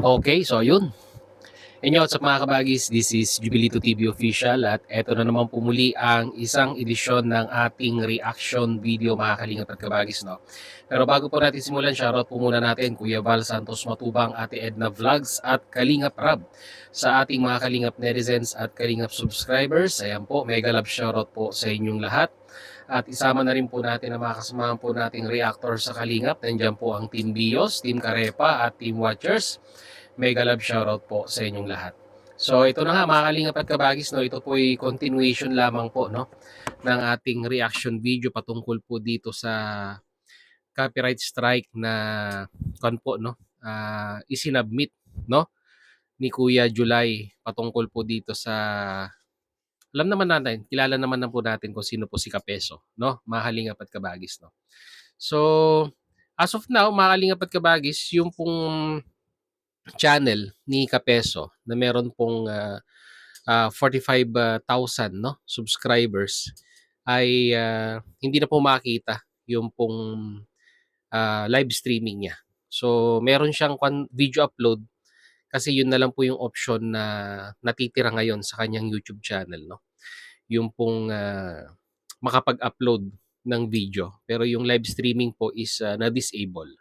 Okay, so yun. Inyo what's up mga kabagis, this is Jubilito TV Official at eto na naman po muli ang isang edisyon ng ating reaction video mga kalingap at kabagis, no? Pero bago po natin simulan, shoutout po muna natin Kuya Val Santos Matubang, Ate Edna Vlogs at Kalingap Rab sa ating mga kalingap netizens at kalingap subscribers. Ayan po, mega love shoutout po sa inyong lahat. At isama na rin po natin ang mga kasamahan po nating reactor sa Kalingap. Nandiyan po ang Team Bios, Team Karepa at Team Watchers. Mega love shoutout po sa inyong lahat. So ito na nga mga kalingap at kabagis, no, ito po ay continuation lamang po, no, ng ating reaction video patungkol po dito sa copyright strike na po, no, isinabmit, no, ni Kuya July patungkol po dito sa, alam naman natin, kilala naman na po natin kung sino po si Kapeso, no, mga kalingap at kabagis, no. So as of now mga kalingap at kabagis, yung pong channel ni Kapeso na meron pong 45,000 no subscribers ay hindi na po makita yung pong live streaming niya. So meron siyang video upload kasi yun na lang po yung option na natitira ngayon sa kanyang YouTube channel, no. Yung pong makapag-upload ng video. Pero yung live streaming po is na-disable.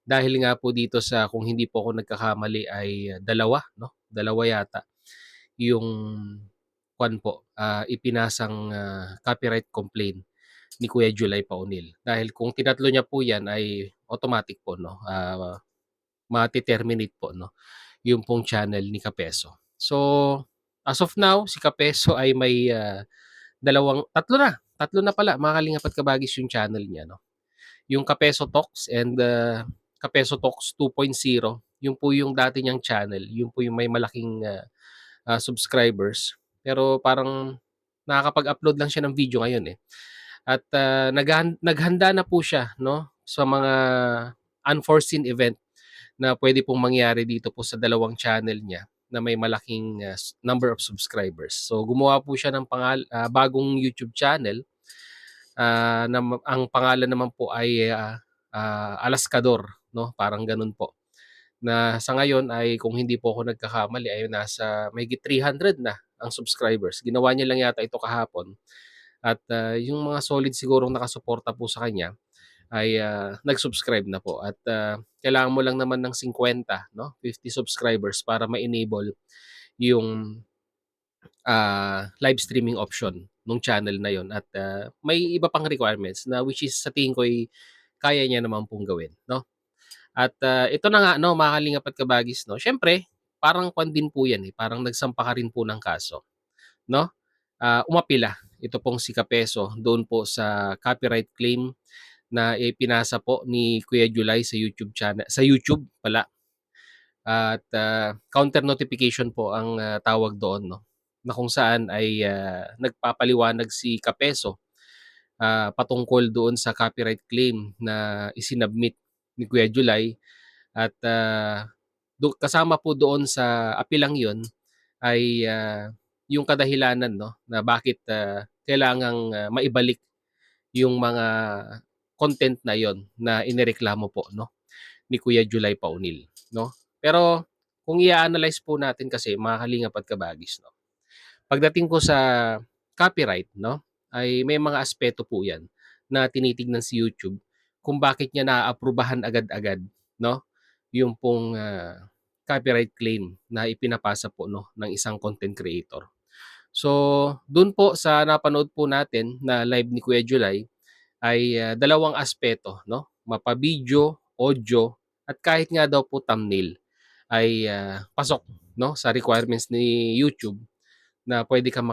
Dahil nga po dito sa, kung hindi po ako nagkakamali ay dalawa, no? Dalawa yata yung po, ipinasang copyright complaint ni Kuya July Paunil. Dahil kung tinatlo niya po yan ay automatic po, no? Mati-terminate po, no, yung pong channel ni Kapeso. So, as of now, si Kapeso ay may tatlo na pala, mga kalingap at kabagis yung channel niya, no? Yung Kapeso Talks and Kapeso Talks 2.0, yun po yung dati niyang channel, yun po yung may malaking subscribers. Pero parang nakakapag-upload lang siya ng video ngayon eh. At naghanda na po siya, no, sa mga unforeseen event na pwede pong mangyari dito po sa dalawang channel niya na may malaking number of subscribers. So gumawa po siya ng bagong YouTube channel na ang pangalan naman po ay Alaskador, no? Parang ganun po. Na sa ngayon ay kung hindi po ako nagkakamali ay nasa mahigit 300 na ang subscribers. Ginawa niya lang yata ito kahapon at yung mga solid sigurong nakasuporta po sa kanya ay nag-subscribe na po at kailangan mo lang naman ng 50, no? 50 subscribers para ma-enable yung live streaming option nung channel na yon at may iba pang requirements na which is sa tingin ko ay kaya niya naman pong gawin, no? At ito na nga, no, mga kalingap at kabagis, no. Siyempre, parang kwan din po 'yan eh, parang nagsampa ka rin po ng kaso, no? Umapila ito pong si Kapeso doon po sa copyright claim na ipinasa po ni Kuya July sa YouTube channel, sa YouTube pala. At counter notification po ang tawag doon, no, na kung saan ay nagpapaliwanag si Kapeso patungkol doon sa copyright claim na isinabmit ni Kuya July at kasama po doon sa apilang 'yon ay yung kadahilanan, no, na bakit kailangang maibalik yung mga content na 'yon na inireklamo po, no, ni Kuya July Paunil, no. Pero kung i-a-analyze po natin kasi mga kalingap at kabagis, no, pagdating ko sa copyright, no, ay may mga aspeto po 'yan na tinitignan si YouTube kung bakit niya naaaprubahan agad-agad, no, yung pong copyright claim na ipinapasa po, no, ng isang content creator. So, dun po sa napanood po natin na live ni Kuya July ay dalawang aspeto, no, mapa-video, audio at kahit nga daw po thumbnail ay pasok, no, sa requirements ni YouTube na pwede kang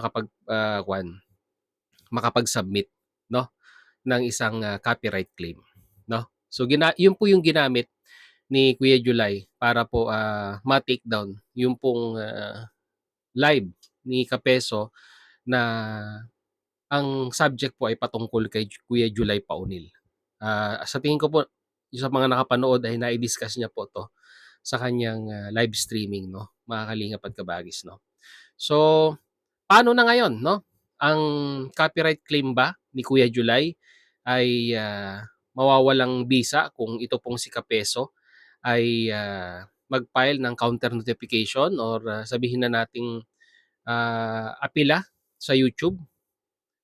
makapag-submit, no, ng isang copyright claim, no. So yun po yung ginamit ni Kuya July para po ma-take down yung pong live ni Kapeso na ang subject po ay patungkol kay Kuya July Paunil. Sa tingin ko po, sa mga nakapanood ay nai-discuss niya po 'to sa kanyang live streaming, no, mga kalingap at kabagis, no. So, paano na ngayon, no? Ang copyright claim ba ni Kuya July ay mawawalang bisa kung ito pong si Kapeso ay mag-file ng counter notification or sabihin na nating apila sa YouTube?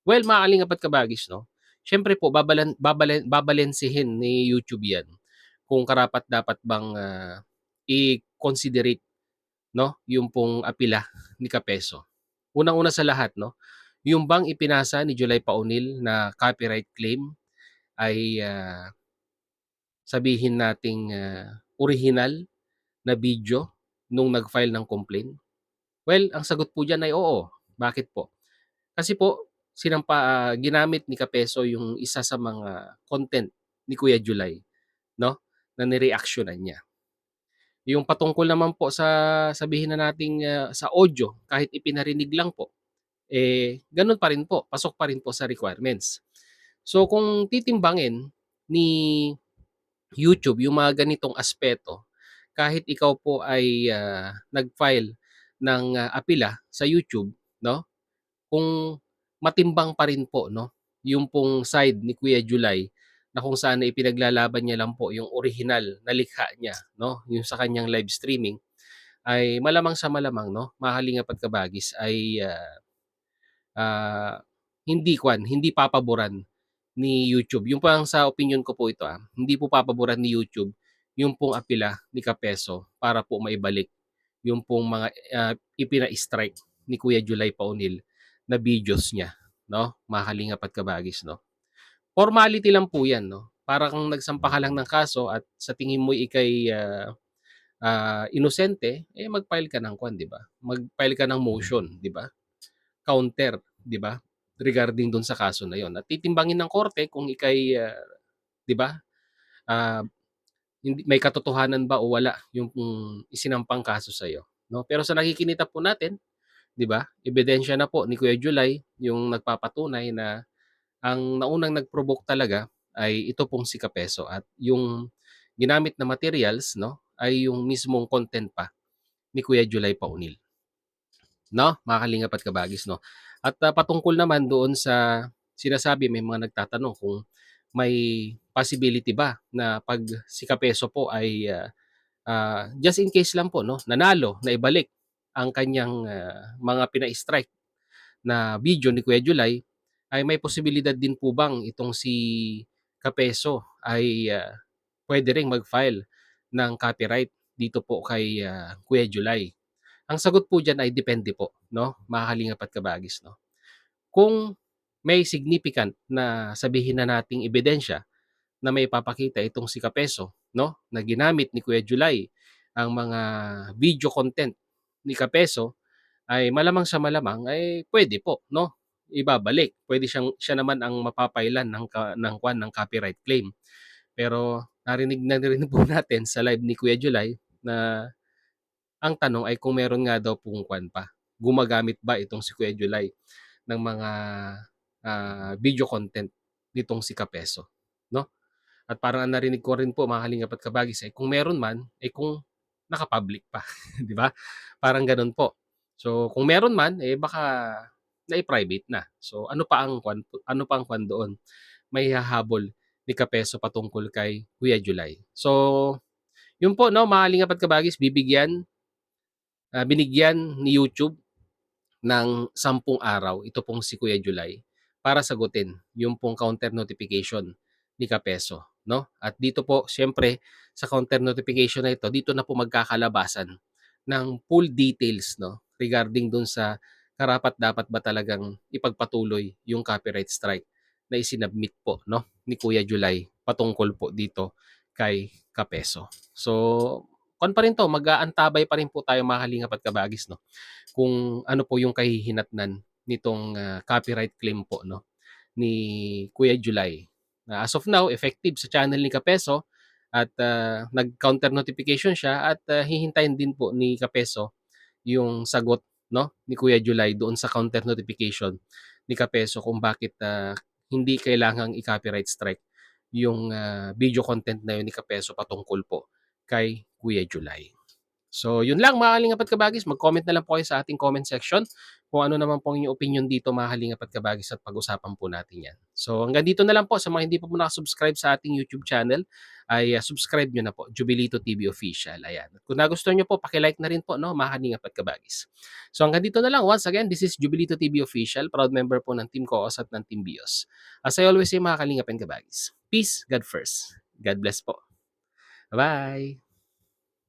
Well, mga kalingap at kabagis 'no, siyempre po babalansehin ni YouTube 'yan kung karapat-dapat bang, i-considerate 'no, yung pong apila ni Kapeso. Unang-una sa lahat 'no, yung bang ipinasa ni Julay Paunil na copyright claim ay, sabihin nating, orihinal na video nung nag-file ng complaint? Well, ang sagot po diyan ay oo. Bakit po? Kasi po ginamit ni Kapeso yung isa sa mga content ni Kuya Julay 'no, na nireaksiyunan niya. Yung patungkol naman po sa sabihin na nating, sa audio kahit ipinarinig lang po, gano'n pa rin po, pasok pa rin po sa requirements. So kung titimbangin ni YouTube yung mga ganitong aspeto, kahit ikaw po ay, nag-file ng, apila sa YouTube 'no, kung matimbang pa rin po 'no, yung pong side ni Kuya Julay na kung saan ay ipinaglalaban niya lang po yung orihinal na likha niya 'no, yung sa kanyang live streaming, ay malamang sa malamang 'no, mga kalingap at kabagis ay, ah, hindi papaboran ni YouTube. Yung parang sa opinyon ko po ito, hindi po papaboran ni YouTube yung pong apila ni Kapeso para po maibalik yung pong mga, ipina-strike ni Kuya Julay Paunil na videos niya 'no, mga kalingap at kabagis 'no. Formality lang po 'yan 'no, para kang nagsampa ka lang ng kaso at sa tingin mo ika'y, inosente, mag-file ka ng 'di ba? Mag-file ka ng motion, 'di ba? Counter, 'di ba? Regarding dun sa kaso na 'yon at titimbangin ng korte kung ika'y, 'di ba, ah, hindi may katotohanan ba o wala yung isinampang kaso sa'yo, 'no? Pero sa nakikinita po natin, 'di ba, ebidensya na po ni Kuya Julay yung nagpapatunay na ang naunang nag-provoke talaga ay ito pong si Kapeso at yung ginamit na materials 'no, ay yung mismong content pa ni Kuya Julay Paunil, 'no, mga kalingap at kabagis 'no. At, patungkol naman doon sa sinasabi may mga nagtatanong kung may possibility ba na 'pag si Kapeso po ay, just in case lang po 'no, nanalo, naibalik ang kanyang, mga pina-strike na video ni Kuya Julay, ay may posibilidad din po bang itong si Kapeso ay, puwede ring mag-file ng copyright dito po kay, Kuya Julay? Ang sagot po diyan ay depende po 'no, mga kalingap at kabagis 'no. Kung may significant na sabihin na nating ebidensya na maipapakita itong si Kapeso 'no, na ginamit ni Kuya Julay ang mga video content ni Kapeso, ay malamang sa malamang ay puwede po 'no, ibabalik. Puwede siya naman ang mapapailan ng copyright claim. Pero narinig na rin po natin sa live ni Kuya Julay na ang tanong ay kung meron nga daw pong pa, gumagamit ba itong si Kuya Julay ng mga, video content nitong si Kapeso 'no? At parang ang narinig ko rin po mga kalingap at kabagis ay kung meron man, kung naka-public pa, 'di ba? Parang gano'n po. So, kung meron man, baka nai-private na. So, ano pa ang kwan doon, maihahabol ni Kapeso patungkol kay Kuya Julay. So, yun po 'no, mga kalingap at kabagis, binigyan ni YouTube ng 10 araw ito pong si Kuya Julay para sagutin yung pong counter notification ni Kapeso 'no. At dito po siyempre sa counter notification na ito, dito na po magkakalabasan ng full details 'no, regarding dun sa karapat-dapat ba talagang ipagpatuloy yung copyright strike na isinabmit po 'no, ni Kuya Julay patungkol po dito kay Kapeso. So, kuwan pa rin 'to, mag-aantabay pa rin po tayo mga kalingap at kabagis 'no, kung ano po yung kahihinatnan nitong, copyright claim po 'no, ni Kuya Julay. Na as of now effective sa channel ni Kapeso at, nag-counter notification siya at, hihintayin din po ni Kapeso yung sagot 'no, ni Kuya Julay doon sa counter notification ni Kapeso kung bakit, hindi kailangang i-copyright strike yung, video content na yun ni Kapeso patungkol po kay Kuya Julay. So, yun lang mga kalingap at kabagis, mag-comment na lang po kayo sa ating comment section kung ano naman po ang inyong opinyon dito mga kalingap at kabagis at pag-usapan po natin yan. So, hanggang dito na lang po sa mga hindi pa po nakasubscribe sa ating YouTube channel ay subscribe nyo na po, Jubilito TV Official. Ayan. At kung nagustuhan nyo po, pakilike na rin po, no, mga kalingap at kabagis. So, hanggang dito na lang. Once again, this is Jubilito TV Official, proud member po ng Team Koos at ng Team Bios. As I always say mga kalingap and kabagis, peace, God first. God bless po. Bye!